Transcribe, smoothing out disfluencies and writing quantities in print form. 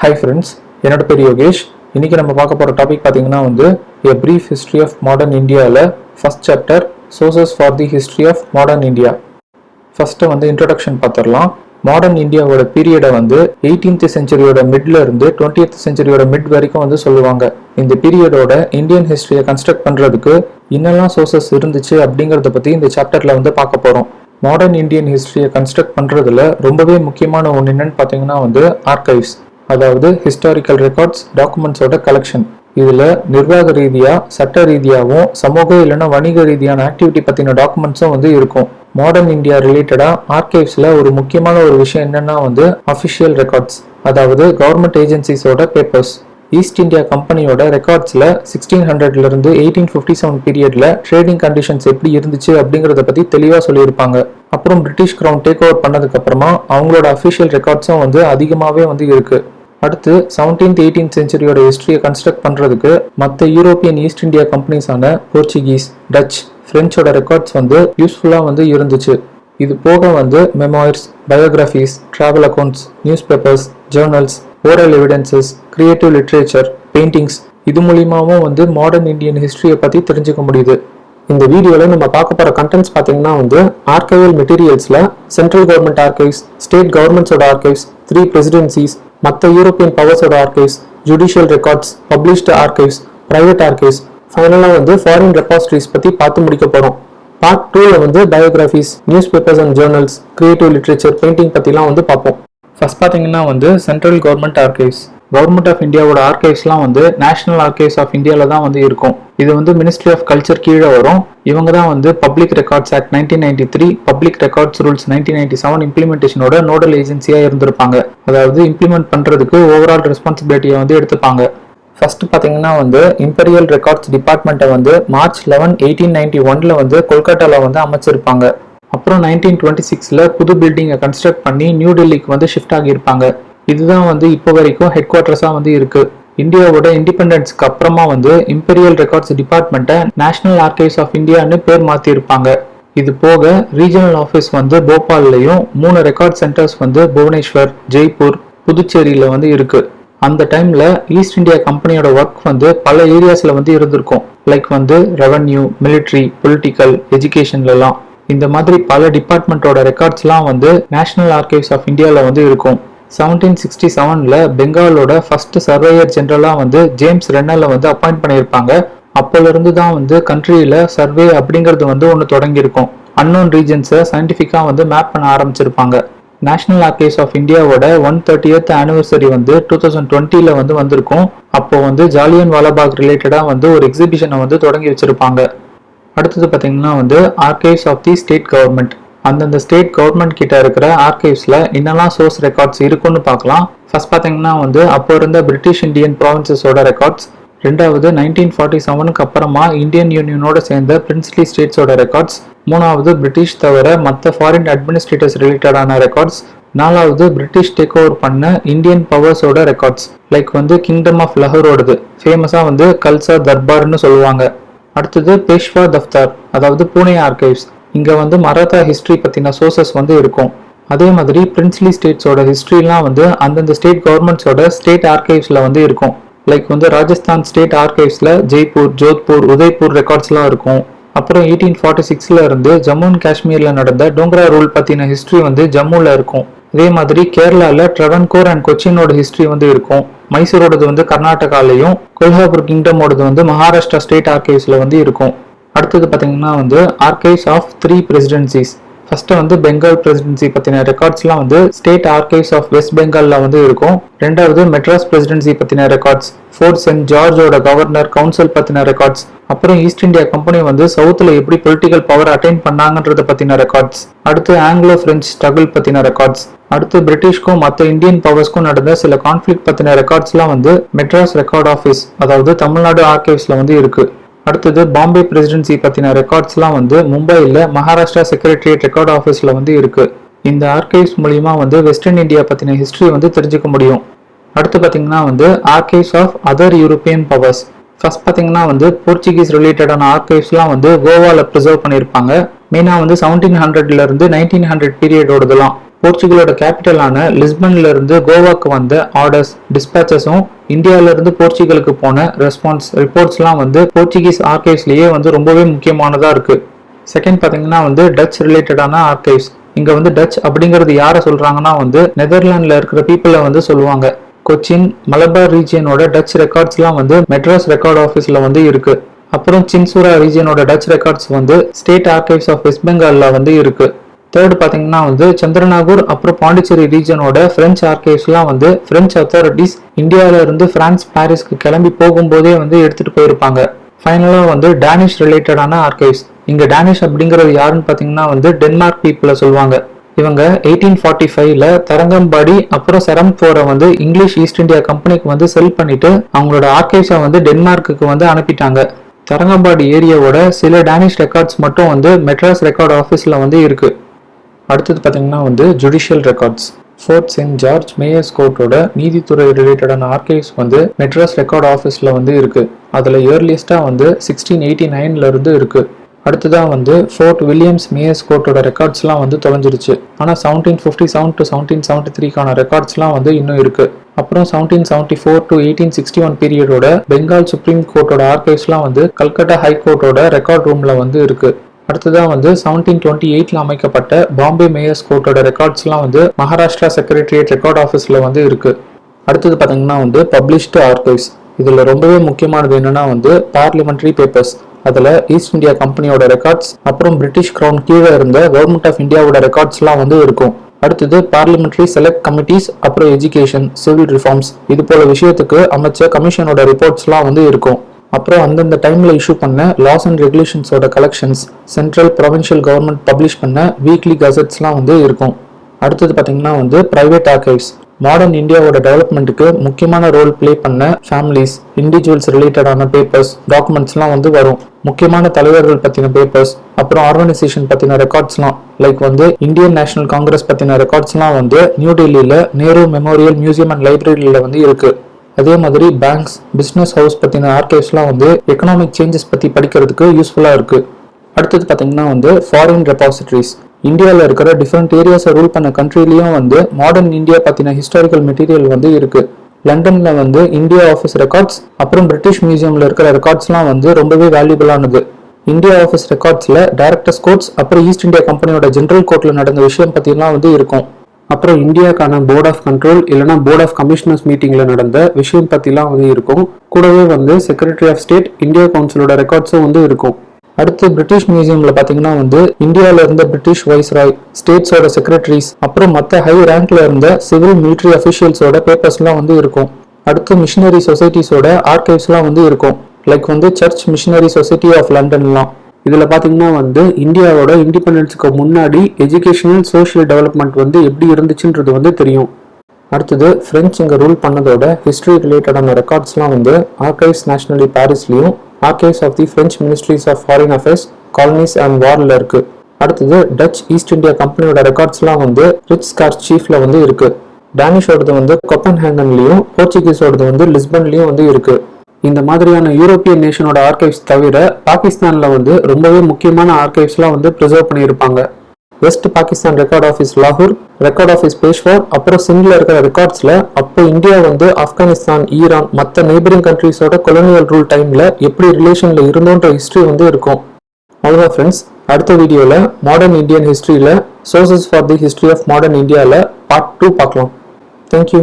Hi friends, என்னோட பேர் யோகேஷ். இன்னைக்கு நம்ம பார்க்க போற டாபிக் பாத்தீங்கன்னா A Brief History of Modern Indiaல first chapter Sources for the History of Modern India. First introduction பார்த்துடலாம். மாடர்ன் இந்தியாவோட பீரியடை 18th செஞ்சுரியோட மிட்ல இருந்து 20th செஞ்சுரியோட மிட் வரைக்கும் சொல்லுவாங்க. இந்த பீரியடோட இந்தியன் ஹிஸ்டரியை கன்ஸ்ட்ரக்ட் பண்றதுக்கு என்னெல்லாம் சோர்சஸ் இருந்துச்சு அப்படிங்கறத பத்தி இந்த சாப்டர்ல பார்க்க போறோம். மாடர்ன் இந்தியன் ஹிஸ்டரியை கன்ஸ்ட்ரக்ட் பண்றதுல ரொம்பவே முக்கியமான ஒன்று என்னன்னு பார்த்தீங்கன்னா ஆர்கைவ்ஸ், அதாவது ஹிஸ்டாரிக்கல் ரெக்கார்ட்ஸ் டாக்குமெண்ட்ஸோட கலெக்ஷன். இதுல நிர்வாக ரீதியா, சட்ட ரீதியாகவும், சமூக இல்லைன்னா வணிக ரீதியான ஆக்டிவிட்டி பத்தின டாக்குமெண்ட்ஸும் இருக்கும். மாடர்ன் இந்தியா ரிலேட்டடா ஆர்கைவ்ஸ்ல ஒரு முக்கியமான ஒரு விஷயம் என்னன்னா அஃபிஷியல் ரெக்கார்ட்ஸ், அதாவது கவர்மெண்ட் ஏஜென்சிஸோட பேப்பர்ஸ். ஈஸ்ட் இந்தியா கம்பெனியோட ரெக்கார்ட்ஸ்ல 1600ல இருந்து 1857 பீரியட்ல ட்ரேடிங் கண்டிஷன்ஸ் எப்படி இருந்துச்சு அப்படிங்கறத பத்தி தெளிவா சொல்லியிருப்பாங்க. அப்புறம் பிரிட்டிஷ் கிரவுன் டேக் ஓவர் பண்ணதுக்கு அப்புறமா அவங்களோட அஃபிஷியல் ரெக்கார்ட்ஸும் அதிகமாவே இருக்கு. அடுத்து 17th 18th செஞ்சுரியோட ஹிஸ்டரியை கன்ஸ்ட்ரக்ட் பண்றதுக்கு மற்ற யூரோப்பியன் ஈஸ்ட் இந்தியா கம்பெனிஸான போர்ச்சுகீஸ், டச், பிரெஞ்சோட ரெக்கார்ட்ஸ் யூஸ்ஃபுல்லா இருந்துச்சு. இது போக memoirs, biographies, travel accounts, newspapers, journals, oral evidences, creative literature, paintings, இது மூலியமாவும் மாடர்ன் இந்தியன் ஹிஸ்டரியை பத்தி தெரிஞ்சுக்க முடியுது. இந்த வீடியோல நம்ம பார்க்க போற கண்டென்ட்ஸ் பாத்தீங்கன்னா ஆர்கைவல் மெட்டீரியல்ஸ்ல சென்ட்ரல் கவர்மெண்ட் ஆர்கைவ்ஸ், ஸ்டேட் கவர்மெண்ட்ஸோட ஆர்கைவ்ஸ், 3 பிரசிடென்சிஸ், மற்ற யூரோப்பியன் பவர்ஸோட archives, judicial records, published archives, private archives, ஃபைனலா ஃபாரின் ரெபாசிட்டரிஸ் பத்தி பார்த்து முடிக்க போறோம். பார்ட் 2ல biographies, newspapers and journals, creative literature, painting பத்திலாம் பார்ப்போம். ஃபர்ஸ்ட் பாத்தீங்கன்னா central government archives. Government of இந்தியாவோட ஆர்கைவ்ஸ்லாம் நேஷனல் ஆர்கைவ்ஸ் ஆஃப் இந்தியால தான் இருக்கும். இது மினிஸ்ட்ரி ஆஃப் கல்ச்சர் கீழே வரும். இவங்க தான் public records act 1993, public records rules 1997 இம்ப்ளிமெண்டேஷனோட நோடல் ஏஜென்சியா இருந்திருப்பாங்க. அதாவது இம்ப்ளிமெண்ட் பண்றதுக்கு ஓவரால் ரெஸ்பான்சிபிலிட்டியை எடுத்துப்பாங்க. ஃபர்ஸ்ட் பாத்தீங்கன்னா இம்பீரியல் ரெக்கார்ட்ஸ் டிபார்ட்மெண்ட்டை மார்ச் 11, 1891ல கொல்கட்டால அமைச்சிருப்பாங்க. அப்புறம் 1926ல புது பில்டிங்கை கன்ஸ்ட்ரக்ட் பண்ணி நியூ டெல்லிக்கு ஷிஃப்ட் ஆகியிருப்பாங்க. இதுதான் இப்போ வரைக்கும் ஹெட் குவார்டர்ஸா இருக்கு. இந்தியாவோட இண்டிபெண்டன்ஸ்க்கு அப்புறமா இம்பீரியல் ரெக்கார்ட்ஸ் டிபார்ட்மெண்ட்டை நேஷனல் ஆர்கைவ்ஸ் ஆஃப் இந்தியான்னு பேர் மாத்தி இருப்பாங்க. இது போக ரீஜனல் ஆஃபீஸ் போபால்லையும் 3 ரெக்கார்ட் சென்டர்ஸ் புவனேஸ்வர், ஜெய்ப்பூர், புதுச்சேரியில இருக்கு. அந்த டைம்ல ஈஸ்ட் இந்தியா கம்பெனியோட ஒர்க் பல ஏரியாஸ்ல இருந்திருக்கும். லைக் ரெவன்யூ, மிலிட்ரி, பொலிட்டிக்கல், எஜுகேஷன்லாம். இந்த மாதிரி பல டிபார்ட்மெண்ட்டோட ரெக்கார்ட்ஸ்லாம் நேஷனல் ஆர்கைவ்ஸ் ஆஃப் இந்தியால இருக்கும். 1767ல பெங்காலோட ஃபர்ஸ்ட் சர்வேயர் ஜெனரலா ஜேம்ஸ் ரென்னல அப்பாயிண்ட் பண்ணியிருப்பாங்க. அப்போல இருந்து தான் கண்ட்ரியில சர்வே அப்படிங்கிறது ஒன்று தொடங்கி இருக்கும். அன்னோன் ரீஜன்ஸை சயின்டிஃபிக்கா மேப் பண்ண ஆரம்பிச்சிருப்பாங்க. நேஷனல் ஆர்கைவ்ஸ் ஆஃப் இந்தியாவோட 130th ஆனிவர்சரி 2020ல வந்திருக்கும். அப்போ ஜாலியன் வாலாபாக் ரிலேட்டடா ஒரு எக்ஸிபிஷனை தொடங்கி வச்சிருப்பாங்க. அடுத்தது பாத்தீங்கன்னா archives of the state government. அந்தந்த ஸ்டேட் கவர்மெண்ட் கிட்ட இருக்கிற ஆர்கைவ்ஸ்ல என்னெல்லாம் சோர்ஸ் ரெக்கார்ட்ஸ் இருக்குன்னு பார்க்கலாம். ஃபர்ஸ்ட் பாத்தீங்கன்னா அப்போ இருந்த பிரிட்டிஷ் இந்தியன் ப்ராவின்சஸோட ரெக்கார்ட்ஸ். ரெண்டாவது 1947க்கு அப்புறமா இந்தியன் யூனியனோட சேர்ந்த பிரின்ஸ்லி ஸ்டேட்ஸோட ரெக்கார்ட்ஸ். மூணாவது பிரிட்டிஷ் தவிர மற்ற ஃபாரின் அட்மினிஸ்ட்ரேட்டர்ஸ் ரிலேட்டடான ரெக்கார்ட்ஸ். நாலாவது பிரிட்டிஷ் டேக் ஓவர் பண்ண இந்தியன் பவர்ஸோட ரெக்கார்ட்ஸ். லைக் கிங்டம் ஆஃப் லஹோரோடது ஃபேமஸா கல்சா தர்பார்னு சொல்லுவாங்க. அடுத்தது பேஷ்வா தஃப்தார், அதாவது பூனே ஆர்கைவ்ஸ். இங்க மராத்தா ஹிஸ்டரி பத்தின சோர்சஸ் இருக்கும். அதே மாதிரி பிரின்ஸ்லி ஸ்டேட்ஸோட ஹிஸ்டரிலாம் அந்தந்த ஸ்டேட் கவர்மெண்ட்ஸோட ஸ்டேட் ஆர்கைவ்ஸ்ல இருக்கும். லைக் ராஜஸ்தான் ஸ்டேட் ஆர்கைவ்ஸ்ல ஜெய்ப்பூர், ஜோத்பூர், உதய்பூர் ரெக்கார்ட்ஸ்லாம் இருக்கும். அப்புறம் 1846ல இருந்து ஜம்மு அண்ட் காஷ்மீர்ல நடந்த டோங்கரா ரூல் பத்தின ஹிஸ்டரி ஜம்முல இருக்கும். அதே மாதிரி கேரளால ட்ரவன்கோர் அண்ட் கொச்சினோட ஹிஸ்டரி இருக்கும். மைசூரோடது கர்நாடகாலையும், கொல்ஹாப்பூர் கிங்டமோடது மகாராஷ்டிரா ஸ்டேட் ஆர்கைவ்ஸ்ல இருக்கும். அடுத்தது பாத்தீங்கன்னா archives of 3 presidencies. First Bengal presidency பத்தின ரெக்கார்ட்ஸ்லாம் ஸ்டேட் ஆர்கைவ்ஸ் ஆஃப் வெஸ்ட் பெங்கால்ல இருக்கும். ரெண்டாவது மெட்ராஸ் பிரசிடென்சி பத்தின ரெக்கார்ட்ஸ், ஃபோர்ட் சென்ட் ஜார்ஜோட கவர்னர் கவுன்சில் பத்தின ரெக்கார்ட்ஸ். அப்புறம் ஈஸ்ட் இந்தியா கம்பெனி சவுத்துல எப்படி பொலிட்டிக்கல் பவர் அட்டைன் பண்ணாங்கன்றத பத்தின ரெக்கார்ட்ஸ். அடுத்து ஆங்கிலோ பிரெஞ்சு ஸ்ட்ரகிள் பத்தின ரெக்கார்ட்ஸ். அடுத்து பிரிட்டிஷ்க்கும் மற்ற இந்தியன் பவர்ஸ்க்கும் நடந்த சில கான்ஃபிளிக் பத்தின ரெக்கார்ட்ஸ்லாம் மெட்ராஸ் ரெக்கார்ட் ஆஃபீஸ், அதாவது தமிழ்நாடு ஆர்கைவ்ஸ்ல இருக்கு. அடுத்தது பாம்பே பிரசிடென்சி பத்தின ரெக்கார்ட்ஸ்லாம் மும்பைல மகாராஷ்டிரா செக்ரட்டரியேட் ரெக்கார்ட் ஆஃபீஸ்ல இருக்கு. இந்த ஆர்கைவ்ஸ் மூலியமா வெஸ்டர்ன் இந்தியா பத்தின ஹிஸ்டரி தெரிஞ்சுக்க முடியும். அடுத்து பாத்தீங்கன்னா archives of other European powers. First பாத்தீங்கன்னா போர்ச்சுகீஸ் ரிலேட்டடான ஆர்கைவ்ஸ்லாம் கோவால ப்ரிசர்வ் பண்ணியிருப்பாங்க. மெயினா 1700ல இருந்து 1900 பீரியடோடதுலாம். போர்ச்சுகலோட கேபிட்டலான லிஸ்பன்ல இருந்து கோவாக்கு வந்த ஆர்டர்ஸ் டிஸ்பேச்சஸும் இந்தியாவில இருந்து போர்ச்சுகலுக்கு போன ரெஸ்பான்ஸ் ரிப்போர்ட்ஸ்லாம் வந்து போர்ச்சுகீஸ் ஆர்கைவ்ஸ்லயே வந்து ரொம்பவே முக்கியமானதா இருக்கு. செகண்ட் பாத்தீங்கன்னா வந்து டச் ரிலேட்டடான ஆர்கைவ்ஸ். இங்க வந்து டச் அப்படிங்கிறது யாரை சொல்றாங்கன்னா வந்து நெதர்லாண்ட்ல இருக்கிற பீப்புளை வந்து சொல்லுவாங்க. கொச்சின் மலபார் ரீஜியனோட டச் ரெக்கார்ட்ஸ்லாம் வந்து மெட்ராஸ் ரெக்கார்ட் ஆஃபீஸ்ல வந்து இருக்கு. அப்புறம் சின்சூரா ரீஜியனோட டச் ரெக்கார்ட்ஸ் வந்து ஸ்டேட் ஆர்கைவ்ஸ் ஆஃப் வெஸ்ட் பெங்கால்ல வந்து இருக்கு. தேர்ட் பாத்தீங்கன்னா வந்து சந்திரநாகூர் அப்புறம் பாண்டிச்சேரி ரீஜனோட பிரெஞ்சு ஆர்கைவ்ஸ்லாம் வந்து பிரெஞ்சு அத்தாரிட்டிஸ் இந்தியாவில இருந்து பிரான்ஸ் பாரிஸ்க்கு கிளம்பி போகும்போதே வந்து எடுத்துட்டு போயிருப்பாங்க. ஃபைனலா வந்து டேனிஷ் ரிலேட்டடான ஆர்கைவ்ஸ். இங்க டேனிஷ் அப்படிங்கிறது யாருன்னு பாத்தீங்கன்னா வந்து டென்மார்க் பீப்புளை சொல்லுவாங்க. இவங்க 1845ல தரங்கம்பாடி அப்புறம் செரம்போரை வந்து இங்கிலீஷ் ஈஸ்ட் இந்தியா கம்பெனிக்கு வந்து செல் பண்ணிட்டு அவங்களோட ஆர்கைவ்ஸை வந்து டென்மார்க்குக்கு வந்து அனுப்பிட்டாங்க. தரங்கம்பாடி ஏரியாவோட சில டேனிஷ் ரெக்கார்ட்ஸ் மட்டும் வந்து மெட்ராஸ் ரெக்கார்ட் ஆஃபீஸ்ல வந்து இருக்கு. அடுத்தது பார்த்தீங்கன்னா வந்து judicial records. Fort Saint George mayor's கோர்ட்டோட நீதித்துறை ரிலேட்டடான ஆர்கைவ்ஸ் வந்து மெட்ராஸ் ரெக்கார்ட் ஆஃபீஸில் வந்து இருக்கு. அதில் இயர்லியஸ்டாக வந்து 1689ல இருந்து இருக்கு. அடுத்ததான் வந்து ஃபோர்ட் வில்லியம்ஸ் மேயர்ஸ் கோர்ட்டோட ரெக்கார்ட்ஸ்லாம் வந்து தொலைஞ்சிருச்சு. ஆனால் 1757 to 1773க்கான ரெக்கார்ட்ஸ்லாம் வந்து இன்னும் இருக்கு. அப்புறம் 1774 to 1861 பீரியடோட பெங்கால் சுப்ரீம் கோர்ட்டோட ஆர்கைவ்ஸ்லாம் வந்து கல்கட்டா ஹை கோர்ட்டோட ரெக்கார்ட் ரூம்ல வந்து இருக்கு. அடுத்ததான் வந்து 1728ல அமைக்கப்பட்ட பாம்பே மேயர்ஸ் கோர்ட்டோட ரெக்கார்ட்ஸ்லாம் வந்து மகாராஷ்டிரா செக்ரட்டரியேட் ரெக்கார்ட் ஆஃபீஸில் வந்து இருக்கு. அடுத்தது பார்த்தீங்கன்னா வந்து பப்ளிஷ்டு ஆர்கைவ்ஸ். இதில் ரொம்பவே முக்கியமானது என்னன்னா வந்து பார்லிமெண்ட்ரி பேப்பர்ஸ். அதில் ஈஸ்ட் இந்தியா கம்பெனியோட ரெக்கார்ட்ஸ் அப்புறம் பிரிட்டிஷ் கிரவுன் கீழே இருந்த கவர்மெண்ட் ஆஃப் இந்தியாவோட ரெக்கார்ட்ஸ்லாம் வந்து இருக்கும். அடுத்தது பார்லிமெண்ட்ரி செலக்ட் கமிட்டிஸ் அப்புறம் எஜுகேஷன் சிவில் ரிஃபார்ம்ஸ் இது போல விஷயத்துக்கு அமைச்ச கமிஷனோட ரிப்போர்ட்ஸ்லாம் வந்து இருக்கும். அப்புறம் அந்தந்த டைம்ல இஷ்யூ பண்ண லாஸ் அண்ட் ரெகுலேஷன்ஸோட collections central provincial government publish பண்ண வீக்லி கசட்ஸ்லாம் வந்து இருக்கும். அடுத்தது பார்த்தீங்கன்னா வந்து பிரைவேட் ஆர்கைவ்ஸ். மாடர்ன் இந்தியாவோட டெவலப்மெண்ட்டுக்கு முக்கியமான ரோல் பிளே பண்ண ஃபேமிலிஸ் இண்டிவிஜுவல்ஸ் ரிலேட்டடான பேப்பர்ஸ் டாக்குமெண்ட்ஸ்லாம் வந்து வரும். முக்கியமான தலைவர்கள் பற்றின பேப்பர்ஸ் அப்புறம் ஆர்கனைசேஷன் பற்றின ரெக்கார்ட்ஸ்லாம் லைக் வந்து இந்தியன் நேஷனல் காங்கிரஸ் பற்றின ரெக்கார்ட்ஸ்லாம் வந்து நியூ டெல்லியில் நேரு மெமோரியல் மியூசியம் அண்ட் லைப்ரரியில் வந்து இருக்கு. அதே மாதிரி பேங்க்ஸ் பிஸ்னஸ் ஹவுஸ் பற்றின ஆர்கைவ்ஸ்லாம் வந்து எக்கனாமிக் சேஞ்சஸ் பற்றி படிக்கிறதுக்கு யூஸ்ஃபுல்லாக இருக்கு. அடுத்தது பார்த்தீங்கன்னா வந்து ஃபாரின் ரெபாசிட்டரிஸ். இந்தியாவில் இருக்கிற டிஃப்ரெண்ட் ஏரியாஸை ரூல் பண்ண கண்ட்ரிலையும் வந்து மாடர்ன் இந்தியா பற்றின ஹிஸ்டாரிக்கல் மெட்டீரியல் வந்து இருக்கு. லண்டன்ல வந்து இந்தியா ஆஃபீஸ் ரெக்கார்ட்ஸ் அப்புறம் பிரிட்டிஷ் மியூசியம்ல இருக்கிற ரெக்கார்ட்ஸ்லாம் வந்து ரொம்பவே வேல்யூபிளானது. இந்தியா ஆஃபீஸ் ரெக்கார்ட்ஸ்ல டைரக்டர்ஸ் கோர்ட்ஸ் அப்புறம் ஈஸ்ட் இந்தியா கம்பெனியோட ஜெனரல் கோர்ட்ல நடந்த விஷயம் பற்றிலாம் வந்து இருக்கும். அப்புறம் இந்தியாக்கான போர்ட் ஆஃப் கண்ட்ரோல் இல்லைனா போர்ட் ஆஃப் கமிஷனர்ஸ் மீட்டிங்ல நடந்த விஷயம் பற்றிலாம் வந்து இருக்கும். கூடவே வந்து செக்ரட்டரி ஆஃப் ஸ்டேட் இந்தியா கவுன்சிலோட ரெக்கார்ட்ஸும் வந்து இருக்கும். அடுத்து பிரிட்டிஷ் மியூசியம்ல பாத்தீங்கன்னா வந்து இந்தியாவில இருந்த பிரிட்டிஷ் வைஸ்ராய் ஸ்டேட்ஸோட செக்ரட்டரிஸ் அப்புறம் மற்ற ஹை ரேங்க்ல இருந்த சிவில் மிலிட்டரி அபிஷியல்ஸோட பேப்பர்ஸ்லாம் வந்து இருக்கும். அடுத்து மிஷினரி சொசைட்டிஸோட ஆர்கைவ்ஸ்லாம் வந்து இருக்கும். லைக் வந்து சர்ச் மிஷினரி சொசைட்டி ஆஃப் லண்டன்லாம். இதுல பாத்தீங்கன்னா வந்து இந்தியாவோட இண்டிபெண்டன்ஸுக்கு முன்னாடி எஜுகேஷனல் சோஷியல் டெவலப்மெண்ட் வந்து எப்படி இருந்துச்சுன்றது வந்து தெரியும். அடுத்தது பிரெஞ்சு இங்க ரூல் பண்ணதோட ஹிஸ்டரி ரிலேட்டடான ரெக்கார்ட்ஸ்லாம் வந்து ஆர்கைவ்ஸ் நேஷனலி பாரிஸ்லயும் archives of the French ministries of foreign affairs colonies and வார்ல இருக்கு. அடுத்தது டச் ஈஸ்ட் இந்தியா கம்பெனியோட ரெக்கார்ட்ஸ்லாம் வந்து ரிச் ஸ்கார் சீஃப்ல வந்து இருக்கு. டேனிஷோடது வந்து கொப்பன்ஹேகன்லயும் போர்ச்சுகீஸோடது வந்து லிஸ்பன்லயும் வந்து இருக்கு. இந்த மாதிரியான யூரோப்பியன் நேஷனோட ஆர்கைவ்ஸ் தவிர பாகிஸ்தான்ல வந்து ரொம்பவே முக்கியமான ஆர்கைவ்ஸ்லாம் வந்து ப்ரிசர்வ் பண்ணியிருப்பாங்க. வெஸ்ட் பாகிஸ்தான் ரெக்கார்ட் ஆஃபீஸ் லாகூர், ரெக்கார்ட் ஆஃபீஸ் பேஷ்வார் அப்புறம் சிங்ல இருக்கிற ரெக்கார்ட்ஸ்ல அப்போ இந்தியா வந்து ஆப்கானிஸ்தான் ஈரான் மற்ற நெய்பரிங் கண்ட்ரிஸோட கொலோனியல் ரூல் டைம்ல எப்படி ரிலேஷன்ல இருந்தோன்ற ஹிஸ்டரி வந்து இருக்கும். அவ்வளோதான் ஃப்ரெண்ட்ஸ். அடுத்த வீடியோல மாடர்ன் இந்தியன் ஹிஸ்டரியில sources for the history of modern இந்தியாவில் பார்ட் 2 பார்க்கலாம். தேங்க்யூ.